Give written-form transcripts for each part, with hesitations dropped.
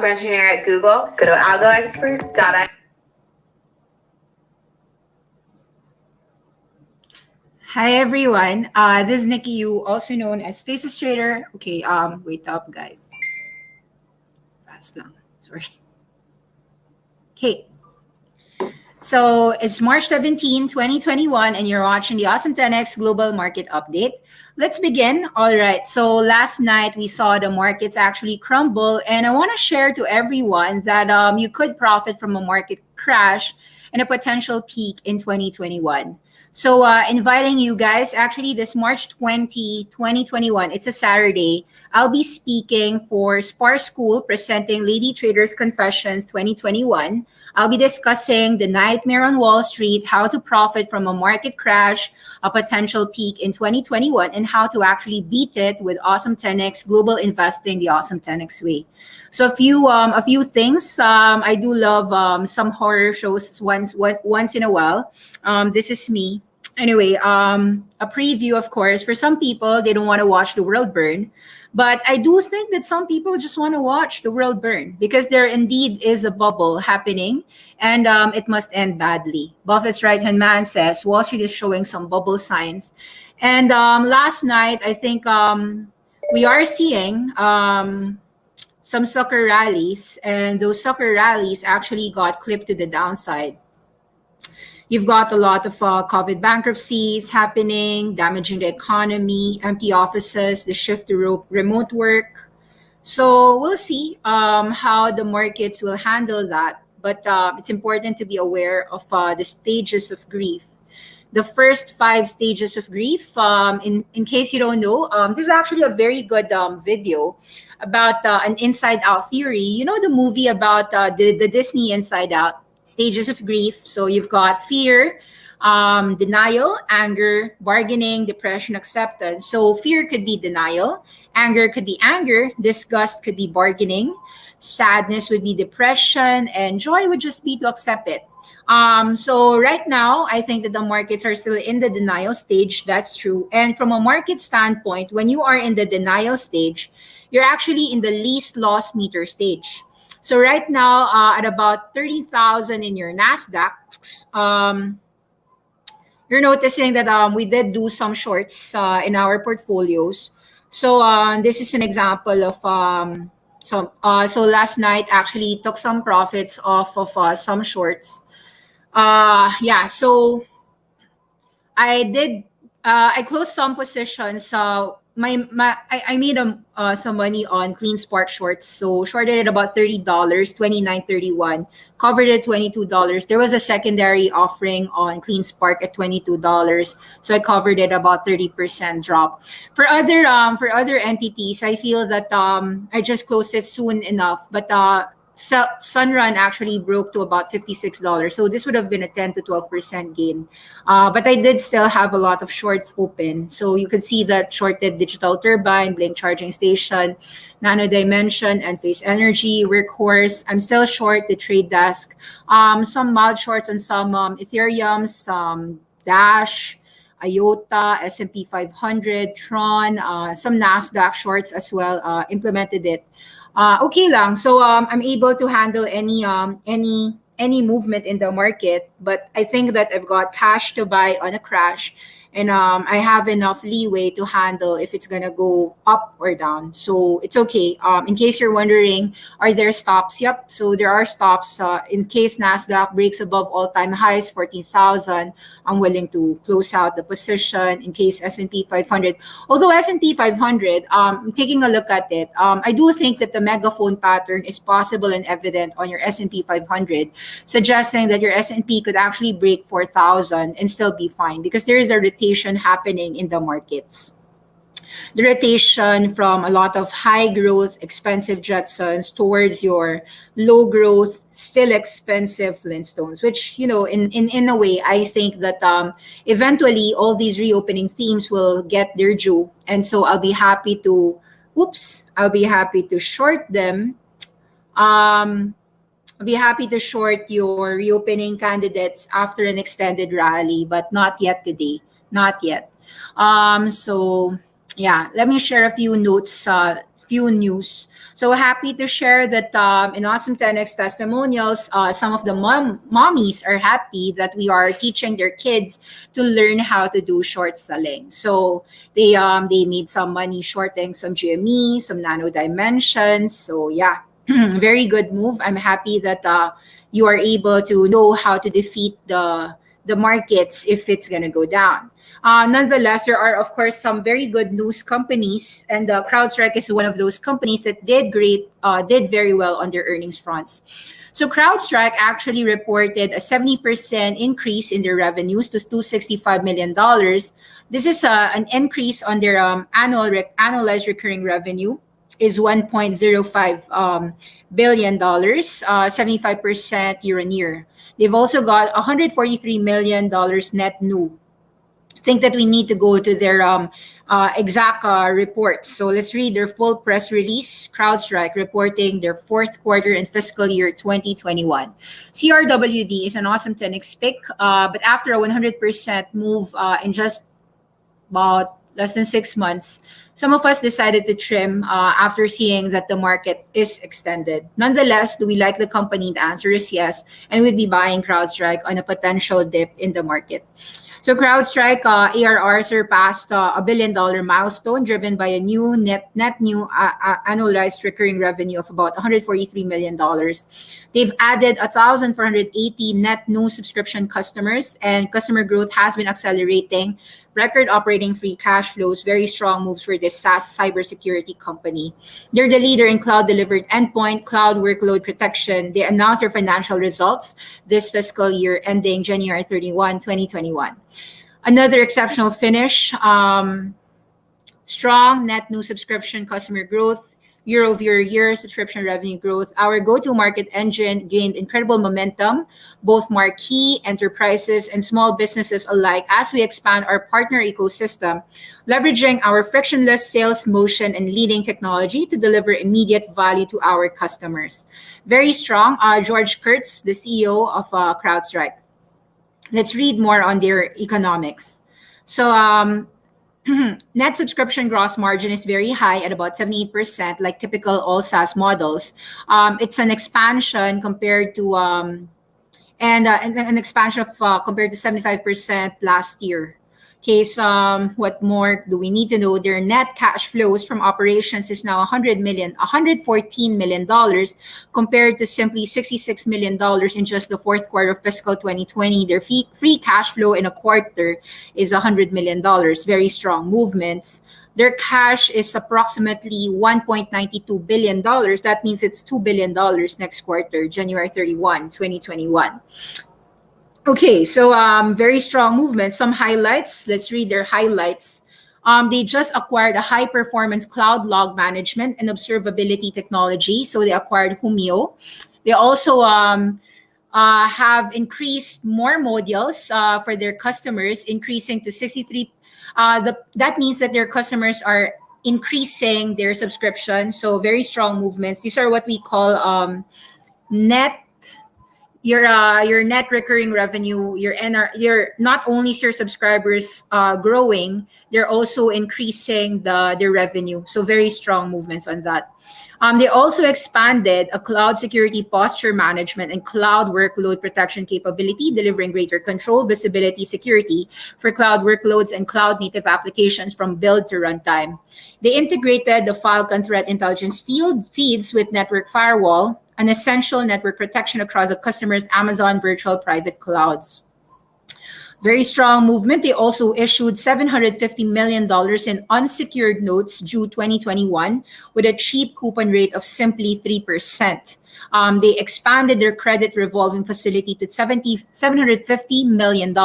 engineer at Google. Go to algoexpert.io. Hi everyone. This is Nikki, you also known as Faces Trader. Okay, wait up guys. Fast lang. Sorry. Okay. So it's March 17, 2021, and you're watching the Awesome10X Global Market Update. Let's begin. All right. So last night we saw the markets actually crumble, and I want to share to everyone that you could profit from a market crash and a potential peak in 2021. So inviting you guys, actually this March 20, 2021, it's a Saturday. I'll be speaking for Spar School presenting Lady Traders Confessions 2021. I'll be discussing the nightmare on Wall Street, how to profit from a market crash, a potential peak in 2021, and how to actually beat it with Awesome10X Global Investing, the Awesome10X way. So a few things. I do love some horror shows once in a while. This is me. Anyway, a preview, of course. For some people, they don't want to watch the world burn. But I do think that some people just want to watch the world burn because there indeed is a bubble happening and it must end badly. Buffett's right-hand man says Wall Street is showing some bubble signs. And last night, I think we are seeing some sucker rallies, and those sucker rallies actually got clipped to the downside. You've got a lot of COVID bankruptcies happening, damaging the economy, empty offices, the shift to remote work. So we'll see how the markets will handle that. But it's important to be aware of the stages of grief. The first 5 stages of grief, in case you don't know, this is actually a very good video about an Inside Out theory. You know the movie about the Disney Inside Out? Stages of grief. So you've got fear, denial, anger, bargaining, depression, acceptance. So fear could be denial, anger could be anger, disgust could be bargaining, sadness would be depression, and joy would just be to accept it. So right now, I think that the markets are still in the denial stage. That's true. And from a market standpoint, when you are in the denial stage, you're actually in the least loss meter stage. So right now, at about 30,000 in your NASDAQ, you're noticing that we did do some shorts in our portfolios. So this is an example of some. So last night actually took some profits off of some shorts. Yeah, so I closed some positions. I made some money on Clean Spark shorts. So shorted it about $30, $29.31, covered it $22. There was a secondary offering on Clean Spark at $22. So I covered it about 30% drop. For other entities, I feel that I just closed it soon enough. But Sunrun actually broke to about $56. So this would have been a 10 to 12% gain. But I did still have a lot of shorts open. So you can see that shorted Digital Turbine, Blink Charging Station, Nano Dimension, and Face Energy, Workhorse. I'm still short the Trade Desk. Some mild shorts on some Ethereum, some Dash, IOTA, S&P 500, Tron, some NASDAQ shorts as well, implemented it. Okay lang. So I'm able to handle any movement in the market, but I think that I've got cash to buy on a crash, and I have enough leeway to handle if it's gonna go up or down. So it's okay. In case you're wondering, are there stops? Yep. So there are stops. In case NASDAQ breaks above all-time highs, 14,000, I'm willing to close out the position. In case S&P 500, although S&P 500, taking a look at it, I do think that the megaphone pattern is possible and evident on your S&P 500, suggesting that your S&P could actually break 4,000 and still be fine because there is a rotation happening in the markets. The rotation from a lot of high growth, expensive Jetsons towards your low growth, still expensive Flintstones, which, you know, in a way, I think that eventually all these reopening themes will get their due. And so I'll be happy to short them. I'll be happy to short your reopening candidates after an extended rally, but not yet today. Not yet. So yeah, let me share a few few news. So happy to share that in Awesome 10X testimonials, some of the mommies are happy that we are teaching their kids to learn how to do short selling. So they made some money shorting some GME, some nano dimensions. So yeah, very good move. I'm happy that you are able to know how to defeat the markets if it's going to go down. Nonetheless, there are, of course, some very good news companies, and CrowdStrike is one of those companies that did very well on their earnings fronts. So CrowdStrike actually reported a 70% increase in their revenues to $265 million. This is an increase on their annualized recurring revenue is $1.05 billion, 75% year on year. They've also got $143 million net new. Think that we need to go to their exact reports. So let's read their full press release. CrowdStrike reporting their fourth quarter in fiscal year 2021. CRWD is an awesome 10x pick, but after a 100% move in just about less than 6 months, some of us decided to trim after seeing that the market is extended. Nonetheless, do we like the company? The answer is yes, and we'd be buying CrowdStrike on a potential dip in the market. So CrowdStrike ARR surpassed a $1 billion milestone, driven by a new net new annualized recurring revenue of about $143 million. They've added 1,480 net new subscription customers, and customer growth has been accelerating. Record operating free cash flows, very strong moves for this SaaS cybersecurity company. They're the leader in cloud-delivered endpoint, cloud workload protection. They announced their financial results this fiscal year ending January 31, 2021. Another exceptional finish, strong net new subscription customer growth, year-over-year subscription revenue growth. Our go-to-market engine gained incredible momentum, both marquee enterprises and small businesses alike, as we expand our partner ecosystem, leveraging our frictionless sales motion and leading technology to deliver immediate value to our customers. Very strong. George Kurtz, the CEO of CrowdStrike. Let's read more on their economics. So net subscription gross margin is very high at about 78%, like typical all SaaS models. It's an expansion compared to an expansion of compared to 75% last year. Okay, so what more do we need to know? Their net cash flows from operations is now $114 million compared to simply $66 million in just the fourth quarter of fiscal 2020. Their free cash flow in a quarter is $100 million. Very strong movements. Their cash is approximately $1.92 billion. That means it's $2 billion next quarter, January 31, 2021. Okay, so very strong movement. Some highlights. Let's read their highlights. They just acquired a high-performance cloud log management and observability technology. So they acquired Humio. They also have increased more modules for their customers, increasing to 63. That means that their customers are increasing their subscription. So very strong movements. These are what we call net. Your net recurring revenue, your not only is your subscribers growing, they're also increasing their revenue. So very strong movements on that. They also expanded a cloud security posture management and cloud workload protection capability, delivering greater control, visibility, security for cloud workloads and cloud native applications from build to runtime. They integrated the Falcon threat intelligence feeds with network firewall, an essential network protection across the customer's Amazon virtual private clouds. Very strong movement. They also issued $750 million in unsecured notes due 2021 with a cheap coupon rate of simply 3%. They expanded their credit revolving facility to $750 million,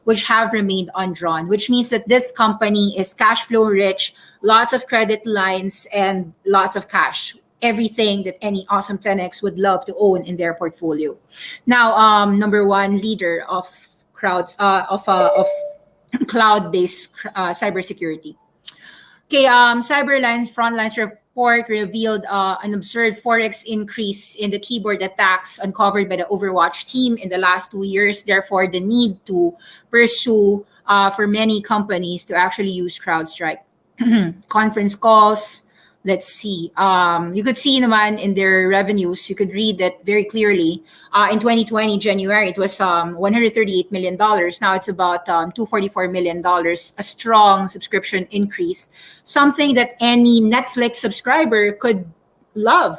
which have remained undrawn, which means that this company is cash flow rich, lots of credit lines, and lots of cash. Everything that any awesome 10X would love to own in their portfolio. Now, number one leader of cloud-based cybersecurity. Okay, Cyberline's Frontlines report revealed an observed 4x increase in the keyboard attacks uncovered by the Overwatch team in the last 2 years. Therefore, the need to pursue for many companies to actually use CrowdStrike. Conference calls. let's see. You could see naman in their revenues, you could read that very clearly. In 2020, January, it was $138 million. Now it's about $244 million, a strong subscription increase, something that any Netflix subscriber could love,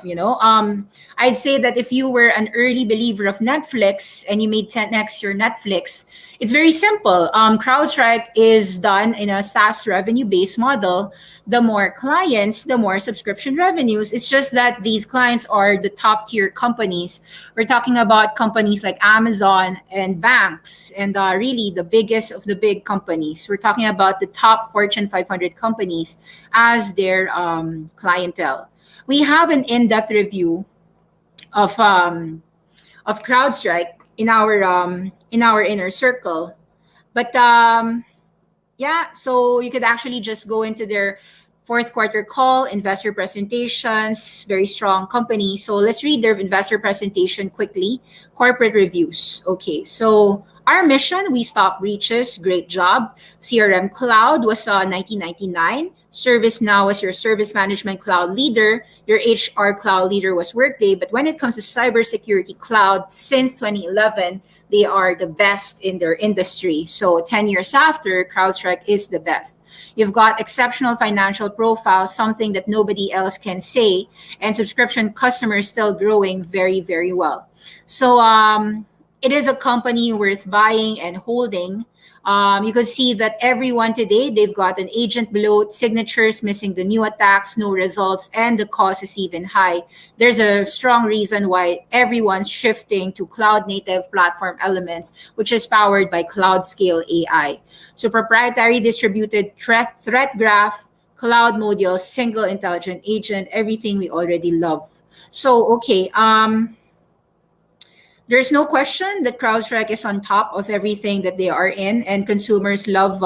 I'd say that if you were an early believer of Netflix and you made 10x your Netflix, it's very simple. CrowdStrike is done in a SaaS revenue-based model. The more clients, the more subscription revenues. It's just that these clients are the top-tier companies. We're talking about companies like Amazon and banks, and really the biggest of the big companies. We're talking about the top Fortune 500 companies as their clientele. We have an in-depth review of CrowdStrike in our inner circle, but yeah, so you could actually just go into their fourth quarter call, investor presentations, very strong company. So let's read their investor presentation quickly. Corporate reviews. Okay, so our mission, we stop breaches. Great job. CRM Cloud was 1999. ServiceNow was your service management cloud leader. Your HR cloud leader was Workday. But when it comes to cybersecurity cloud, since 2011, they are the best in their industry. So 10 years after, CrowdStrike is the best. You've got exceptional financial profile, something that nobody else can say, and subscription customers still growing very, very well. So it is a company worth buying and holding. You could see that everyone today, they've got an agent bloat, signatures missing the new attacks, no results, and the cost is even high. There's a strong reason why everyone's shifting to cloud-native platform elements, which is powered by cloud-scale AI. So proprietary distributed threat graph, cloud modules, single intelligent agent, everything we already love. So, okay, there's no question that CrowdStrike is on top of everything that they are in, and consumers love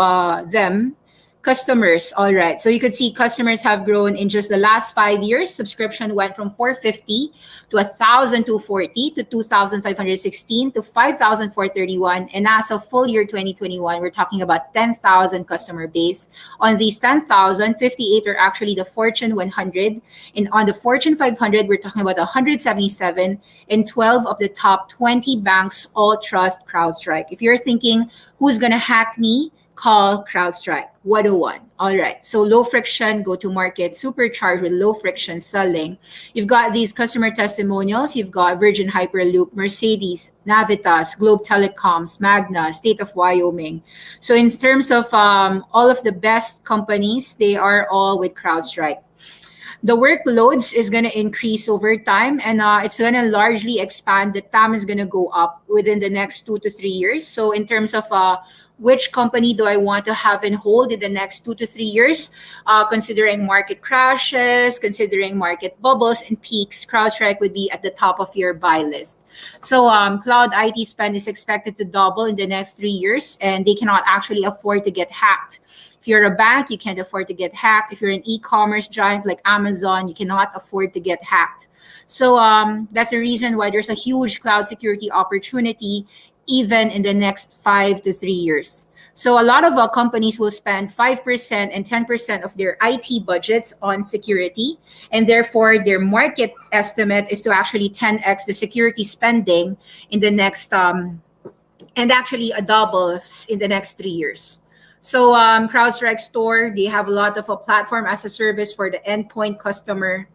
them. Customers, all right. So you could see customers have grown in just the last 5 years. Subscription went from 450 to 1,240 to 2,516 to 5,431. And as of full year 2021, we're talking about 10,000 customer base. On these 10,000, 58 are actually the Fortune 100. And on the Fortune 500, we're talking about 177, and 12 of the top 20 banks all trust CrowdStrike. If you're thinking, who's going to hack me? Call CrowdStrike 101. All right. So low friction, go to market, supercharged with low friction selling. You've got these customer testimonials. You've got Virgin Hyperloop, Mercedes, Navitas, Globe Telecoms, Magna, State of Wyoming. So in terms of all of the best companies, they are all with CrowdStrike. The workloads is going to increase over time, and it's going to largely expand. The TAM is going to go up within the next 2 to 3 years. So in terms of which company do I want to have and hold in the next 2 to 3 years, considering market crashes, considering market bubbles and peaks, CrowdStrike would be at the top of your buy list. So cloud IT spend is expected to double in the next 3 years, and they cannot actually afford to get hacked. If you're a bank, you can't afford to get hacked. If you're an e-commerce giant like Amazon, you cannot afford to get hacked. So that's the reason why there's a huge cloud security opportunity even in the next 5 to 3 years. So a lot of companies will spend 5% and 10% of their IT budgets on security, and therefore their market estimate is to actually 10x the security spending in the next, and actually a double in the next 3 years. So CrowdStrike Store, they have a lot of a platform as a service for the endpoint customer.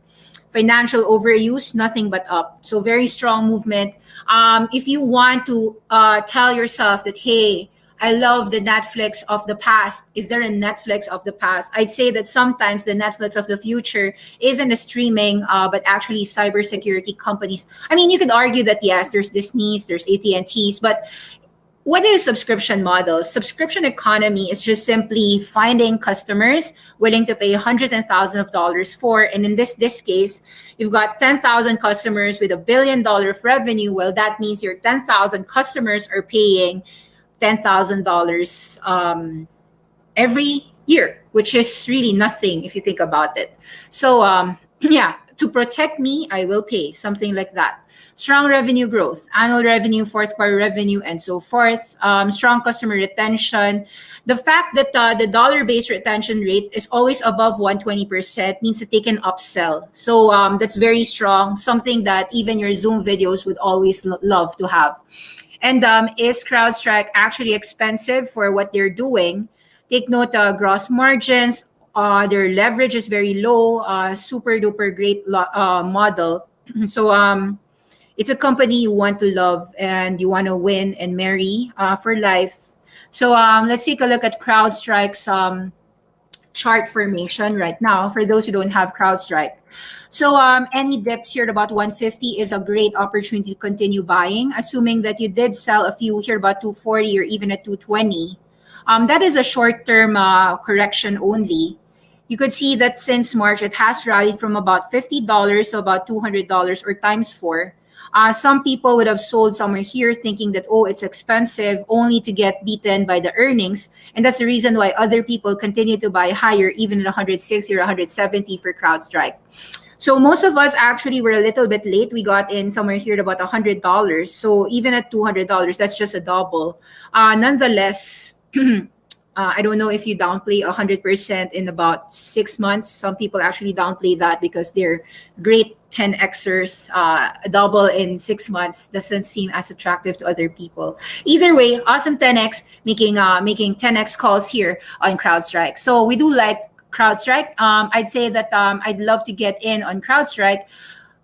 Financial overuse, nothing but up. So very strong movement. If you want to tell yourself that, hey, I love the Netflix of the past. Is there a Netflix of the past? I'd say that sometimes the Netflix of the future isn't a streaming, but actually cybersecurity companies. I mean, you could argue that, yes, there's Disney's, there's AT&T's, but what is subscription model? Subscription economy is just simply finding customers willing to pay hundreds and thousands of dollars for. And in this case, you've got 10,000 customers with $1 billion of revenue. Well, that means your 10,000 customers are paying $10,000 every year, which is really nothing if you think about it. So yeah, to protect me, I will pay, something like that. Strong revenue growth, annual revenue, fourth quarter revenue, and so forth. Strong customer retention. The fact that the dollar-based retention rate is always above 120% means that they can upsell. So that's very strong, something that even your Zoom videos would always love to have. And is CrowdStrike actually expensive for what they're doing? Take note, gross margins, their leverage is very low, super duper great model. So it's a company you want to love and you want to win and marry for life. So let's take a look at CrowdStrike's chart formation right now for those who don't have CrowdStrike. So any dips here at about 150 is a great opportunity to continue buying, assuming that you did sell a few here about 240 or even at 220. That is a short-term correction only. You could see that since March, it has rallied from about $50 to about $200 or times 4. Some people would have sold somewhere here thinking that, oh, it's expensive, only to get beaten by the earnings. And that's the reason why other people continue to buy higher, even at 160 or 170 for CrowdStrike. So most of us actually were a little bit late. We got in somewhere here at about $100. So even at $200, that's just a double. Nonetheless, I don't know if you downplay 100% in about 6 months. Some people actually downplay that because they're great 10Xers. A double in 6 months doesn't seem as attractive to other people. Either way, Awesome 10X making 10X calls here on CrowdStrike. So we do like CrowdStrike. I'd say that I'd love to get in on CrowdStrike.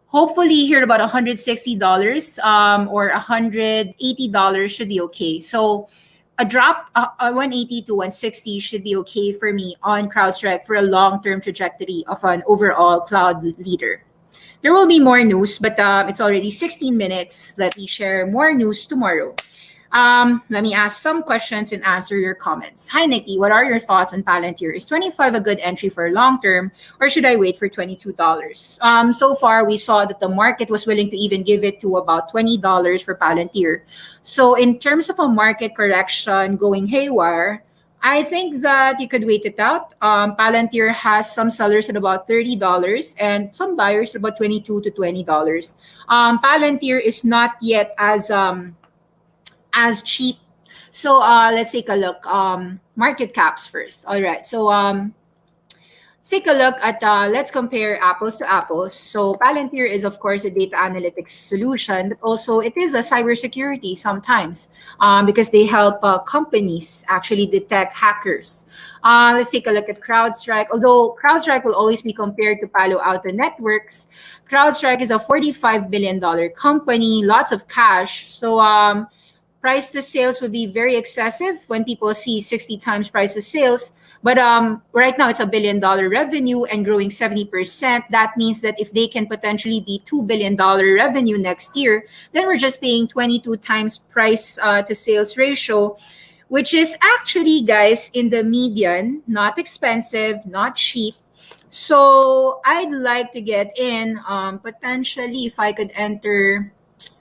Hopefully here at about $160 or $180 should be okay. So a drop, a 180 to 160 should be okay for me on CrowdStrike for a long-term trajectory of an overall cloud leader. There will be more news, but it's already 16 minutes. Let me share more news tomorrow. Let me ask some questions and answer your comments. Hi, Nikki. What are your thoughts on Palantir? Is 25 a good entry for long-term, or should I wait for $22? So far, we saw that the market was willing to even give it to about $20 for Palantir. So in terms of a market correction going haywire, I think that you could wait it out. Palantir has some sellers at about $30 and some buyers at about $22 to $20. Palantir is not yet as cheap. So let's take a look. Market caps first. All right. So take a look at, let's compare apples to apples. So Palantir is, of course, a data analytics solution, but also it is a cybersecurity sometimes because they help companies actually detect hackers. Let's take a look at CrowdStrike. Although CrowdStrike will always be compared to Palo Alto Networks, CrowdStrike is a $45 billion company, lots of cash. So price to sales would be very excessive when people see 60 times price to sales. But right now it's $1 billion revenue and growing 70%. That means that if they can potentially be $2 billion revenue next year, then we're just paying 22 times price to sales ratio, which is actually, guys, in the median, not expensive, not cheap. So I'd like to get in potentially if I could enter.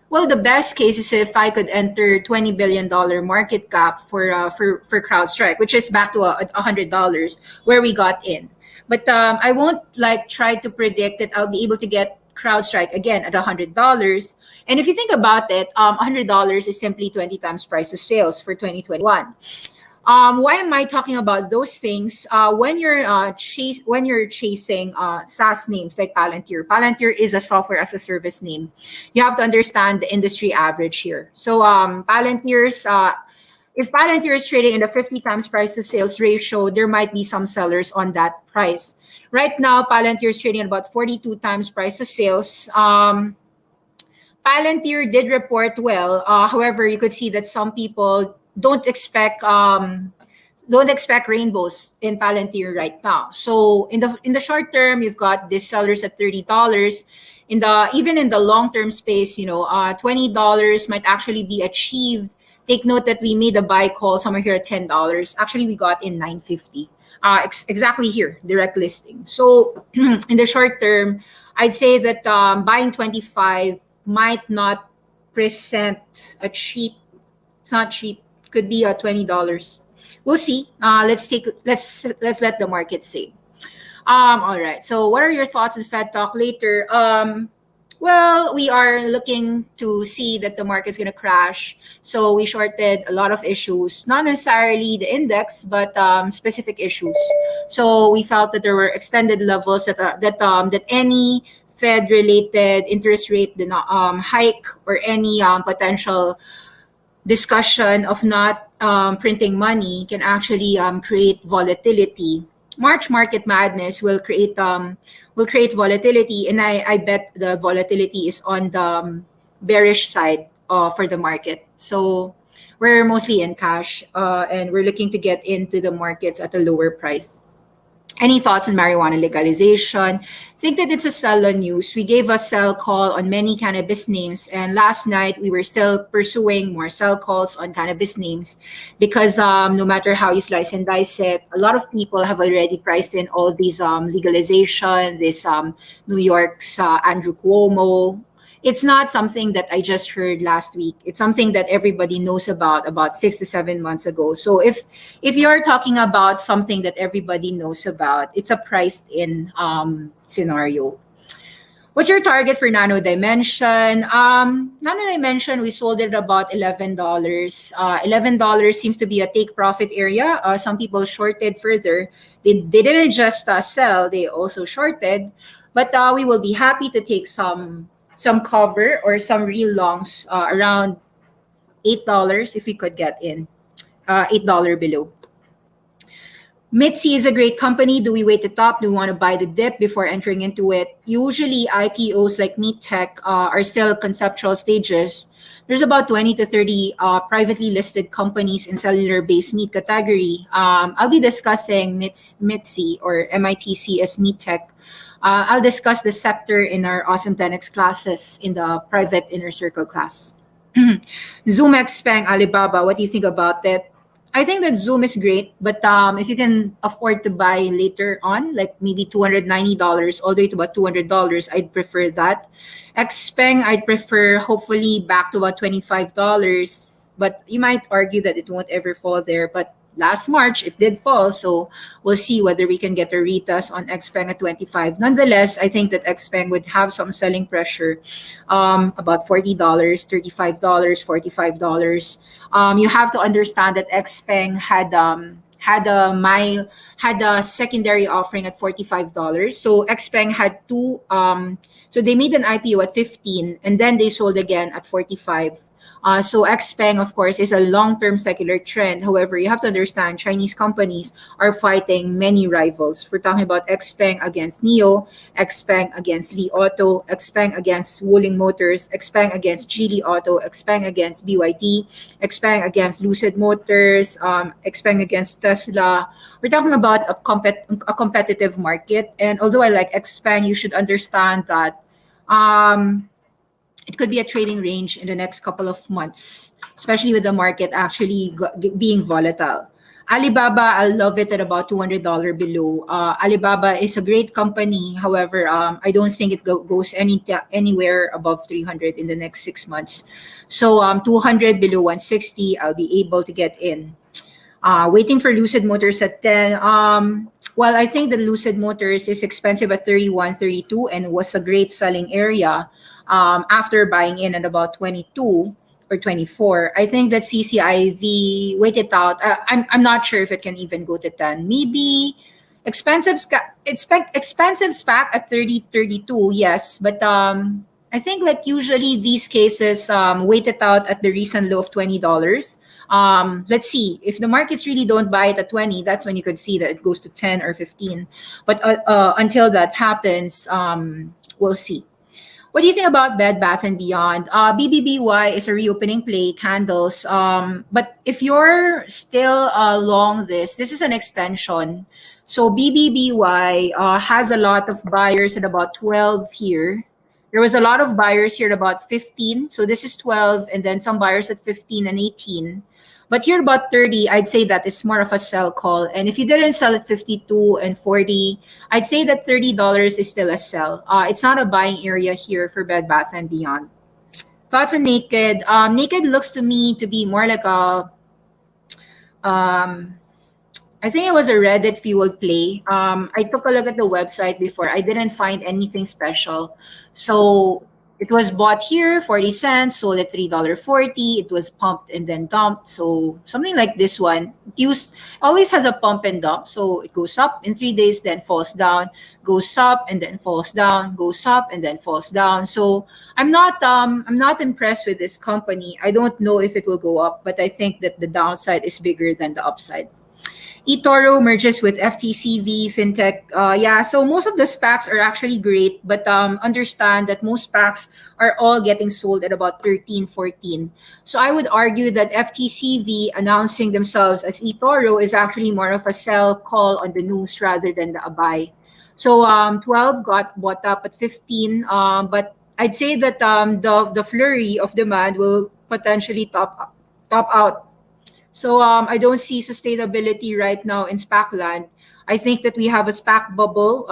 Well, the best case is if I could enter $20 billion market cap for CrowdStrike, which is back to $100 where we got in. But I won't try to predict that I'll be able to get CrowdStrike again at $100. And if you think about it, $100 is simply 20 times price to sales for 2021. Why am I talking about those things? When you're chasing SaaS names like Palantir, Palantir is a software as a service name. You have to understand the industry average here. So if Palantir is trading in a 50 times price to sales ratio, there might be some sellers on that price. Right now, Palantir is trading at about 42 times price to sales. Palantir did report well. However, you could see that some people don't expect rainbows in Palantir right now. So in the short term, you've got these sellers at $30. Even in the long term space, $20 might actually be achieved. Take note that we made a buy call somewhere here at $10. Actually, we got in $9.50. Exactly here, direct listing. So in the short term, I'd say that buying 25 might not present a cheap. It's not cheap. Could be $20. We'll see. Let's let the market say. All right. So, what are your thoughts on Fed talk later? Well, we are looking to see that the market's going to crash. So we shorted a lot of issues, not necessarily the index, but specific issues. So we felt that there were extended levels that any Fed-related interest rate hike or any potential discussion of not printing money can actually create volatility. March market madness will create volatility, and I bet the volatility is on the bearish side for the market. So we're mostly in cash, and we're looking to get into the markets at a lower price. Any thoughts on marijuana legalization? Think that it's a sell on news. We gave a sell call on many cannabis names, and last night we were still pursuing more sell calls on cannabis names because no matter how you slice and dice it, a lot of people have already priced in all these legalization, this New York's Andrew Cuomo. It's not something that I just heard last week. It's something that everybody knows about 6 to 7 months ago. So if you're talking about something that everybody knows about, it's a priced in scenario. What's your target for Nano Dimension? Nano Dimension, we sold it at about $11. $11 seems to be a take profit area. Some people shorted further. They didn't just sell, they also shorted. But we will be happy to take some cover or some real longs around $8 if we could get in, $8 below. Mitzi is a great company. Do we wait the top? Do we want to buy the dip before entering into it? Usually IPOs like Meat Tech are still conceptual stages. There's about 20 to 30 privately listed companies in cellular-based meat category. I'll be discussing Mitzi or MITC as Meat Tech. I'll discuss the sector in our Awesome10X classes in the private inner circle class. Zoom Xpeng Alibaba, what do you think about it? I think that Zoom is great, but if you can afford to buy later on, like maybe $290 all the way to about $200, I'd prefer that. Xpeng, I'd prefer hopefully back to about $25, but you might argue that it won't ever fall there. But last March, it did fall, so we'll see whether we can get a retest on Xpeng at 25. Nonetheless, I think that Xpeng would have some selling pressure, about $40, $35, $45. You have to understand that Xpeng had a secondary offering at $45. So Xpeng had two. So they made an IPO at 15, and then they sold again at 45. So Xpeng, of course, is a long-term secular trend. However, you have to understand Chinese companies are fighting many rivals. We're talking about Xpeng against NIO, Xpeng against Li Auto, Xpeng against Wuling Motors, Xpeng against Geely Auto, Xpeng against BYD, Xpeng against Lucid Motors, Xpeng against Tesla. We're talking about a competitive market. And although I like Xpeng, you should understand that it could be a trading range in the next couple of months, especially with the market actually being volatile. Alibaba, I love it at about $200 below. Alibaba is a great company. However, I don't think it goes anywhere above 300 in the next 6 months. So 200 below 160, I'll be able to get in. Waiting for Lucid Motors at 10. Well, I think the Lucid Motors is expensive at 31, 32 and was a great selling area after buying in at about 22 or 24. I think that CCIV, wait it out. I'm not sure if it can even go to 10. Maybe expensive SPAC at 30, 32, yes. But I think like usually these cases wait it out at the recent low of $20. Let's see. If the markets really don't buy it at 20, that's when you could see that it goes to 10 or 15. But until that happens, we'll see. What do you think about Bed Bath & Beyond? BBBY is a reopening play, candles. But if you're still long this is an extension. So BBBY has a lot of buyers at about 12 here. There was a lot of buyers here at about 15. So this is 12, and then some buyers at 15 and 18. But here about 30, I'd say that is more of a sell call. And if you didn't sell at 52 and 40, I'd say that $30 is still a sell. It's not a buying area here for Bed Bath & Beyond. Thoughts on Naked? Naked looks to me to be more like a I think it was a Reddit fueled play. I took a look at the website before. I didn't find anything special. So it was bought here, 40 cents, sold at $3.40. It was pumped and then dumped. So something like this one. It always has a pump and dump. So it goes up in 3 days, then falls down, goes up and then falls down, goes up and then falls down. So I'm not impressed with this company. I don't know if it will go up, but I think that the downside is bigger than the upside. eToro merges with FTCV, FinTech. Yeah, so most of the SPACs are actually great, but understand that most SPACs are all getting sold at about 13, 14. So I would argue that FTCV announcing themselves as eToro is actually more of a sell call on the news rather than a buy. So 12 got bought up at 15, but I'd say that the flurry of demand will potentially top out. So I don't see sustainability right now in SPAC land. I think that we have a SPAC bubble,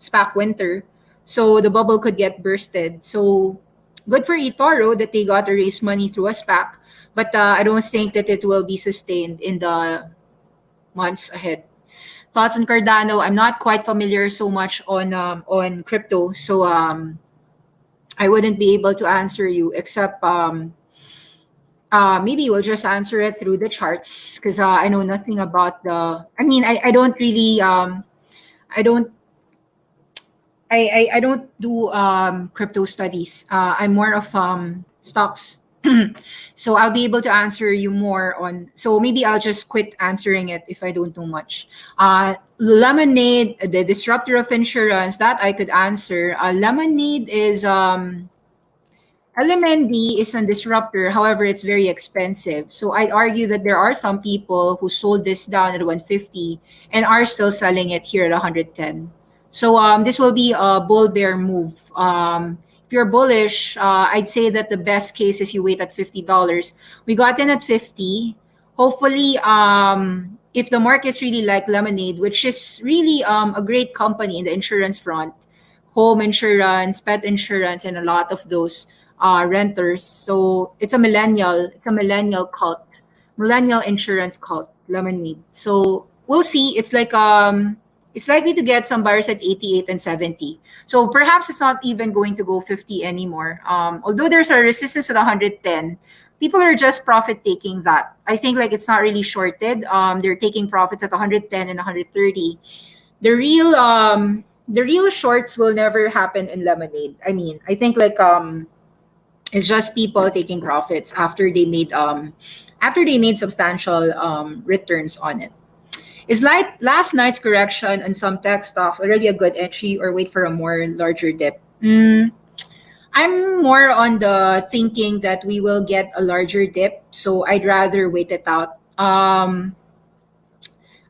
SPAC winter. So the bubble could get bursted. So good for eToro that they got to raise money through a SPAC, but I don't think that it will be sustained in the months ahead. Thoughts on Cardano? I'm not quite familiar so much on crypto, so I wouldn't be able to answer you except maybe we'll just answer it through the charts because I know nothing about the. I mean, I don't really I don't I don't do crypto studies. I'm more of stocks. So I'll be able to answer you more on. So maybe I'll just quit answering it if I don't know much. Lemonade, the disruptor of insurance, that I could answer. Lemonade is LMND is a disruptor. However, it's very expensive. So I'd argue that there are some people who sold this down at 150 and are still selling it here at 110. So this will be a bull bear move. If you're bullish, I'd say that the best case is you wait at $50. We got in at 50. Hopefully, if the market's really like Lemonade, which is really a great company in the insurance front, home insurance, pet insurance, and a lot of those renters. So it's a millennial cult, millennial insurance cult, Lemonade. So we'll see. It's like it's likely to get some buyers at 88 and 70. So perhaps it's not even going to go 50 anymore. Although there's a resistance at 110, people are just profit taking that. I think like it's not really shorted. They're taking profits at 110 and 130. The real shorts will never happen in Lemonade. I mean, I think like it's just people taking profits after they made substantial returns on it. Is like last night's correction on some tech stocks already a good entry or wait for a more larger dip? I'm more on the thinking that we will get a larger dip, so I'd rather wait it out. I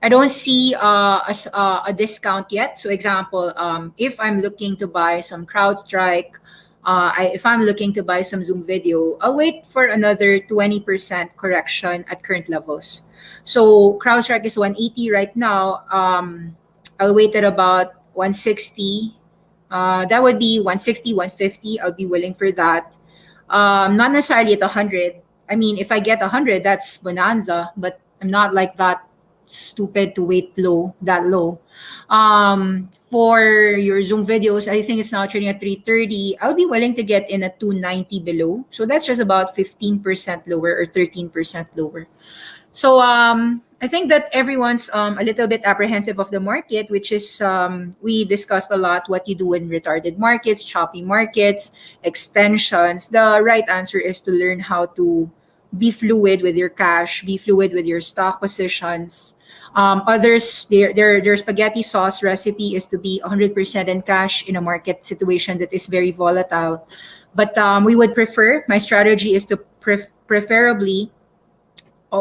don't see a discount yet. So example, if I'm looking to buy some CrowdStrike, if I'm looking to buy some Zoom video, I'll wait for another 20% correction at current levels. So CrowdStrike is 180 right now. I'll wait at about 160. That would be 160, 150. I'll be willing for that. Not necessarily at 100. I mean, if I get 100, that's bonanza, but I'm not like that stupid to wait that low. For your Zoom videos, I think it's now trading at 330. I'll be willing to get in at 290 below. So that's just about 15% lower or 13% lower. So I think that everyone's a little bit apprehensive of the market, which is we discussed a lot what you do in retarded markets, choppy markets, extensions. The right answer is to learn how to be fluid with your cash, be fluid with your stock positions. Others, their spaghetti sauce recipe is to be 100% in cash in a market situation that is very volatile. But we would prefer, my strategy is to preferably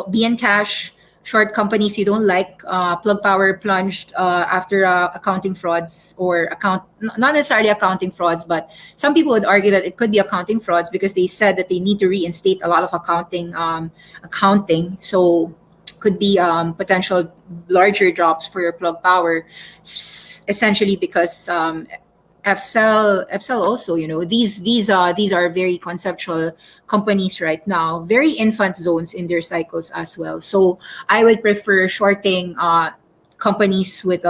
be in cash, short companies you don't like, Plug Power plunged after accounting frauds or not necessarily accounting frauds, but some people would argue that it could be accounting frauds because they said that they need to reinstate a lot of accounting. So could be potential larger drops for your Plug Power, essentially because FCell also, these are very conceptual companies right now, very infant zones in their cycles as well. So I would prefer shorting companies with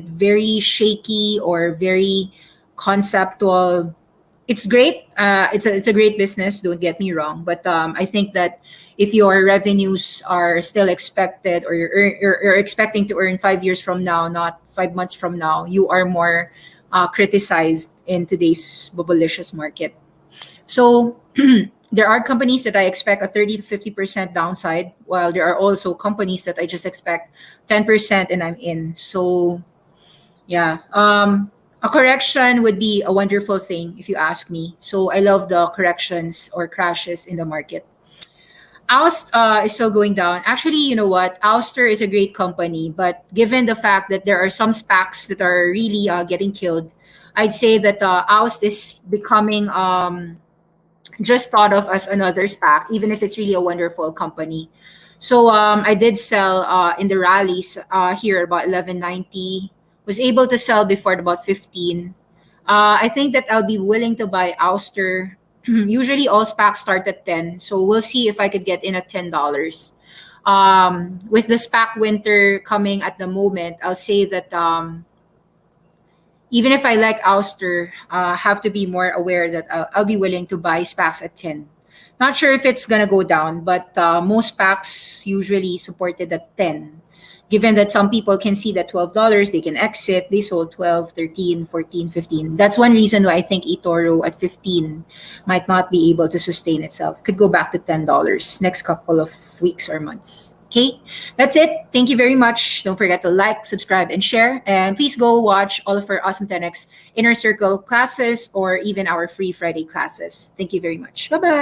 very shaky or very conceptual. It's great. It's a great business. Don't get me wrong, but I think that if your revenues are still expected, or you're expecting to earn 5 years from now, not 5 months from now, you are more criticized in today's bubblicious market. So there are companies that I expect a 30 to 50% downside, while there are also companies that I just expect 10% and I'm in. So yeah. A correction would be a wonderful thing if you ask me. So I love the corrections or crashes in the market. Oust is still going down. Actually, you know what? Ouster is a great company, but given the fact that there are some SPACs that are really getting killed, I'd say that Oust is becoming just thought of as another SPAC, even if it's really a wonderful company. So I did sell in the rallies here about 11.90. Was able to sell before at about 15. I think that I'll be willing to buy Ouster. Usually all SPACs start at 10. So we'll see if I could get in at $10. With the SPAC winter coming at the moment, I'll say that even if I like Ouster, have to be more aware that I'll be willing to buy SPACs at 10. Not sure if it's gonna go down, but most SPACs usually supported at 10. Given that some people can see that $12, they can exit, they sold 12, 13, 14, 15. That's one reason why I think eToro at 15 might not be able to sustain itself. Could go back to $10 next couple of weeks or months. Okay, that's it. Thank you very much. Don't forget to like, subscribe, and share. And please go watch all of our Awesome10X Inner Circle classes or even our free Friday classes. Thank you very much. Bye-bye.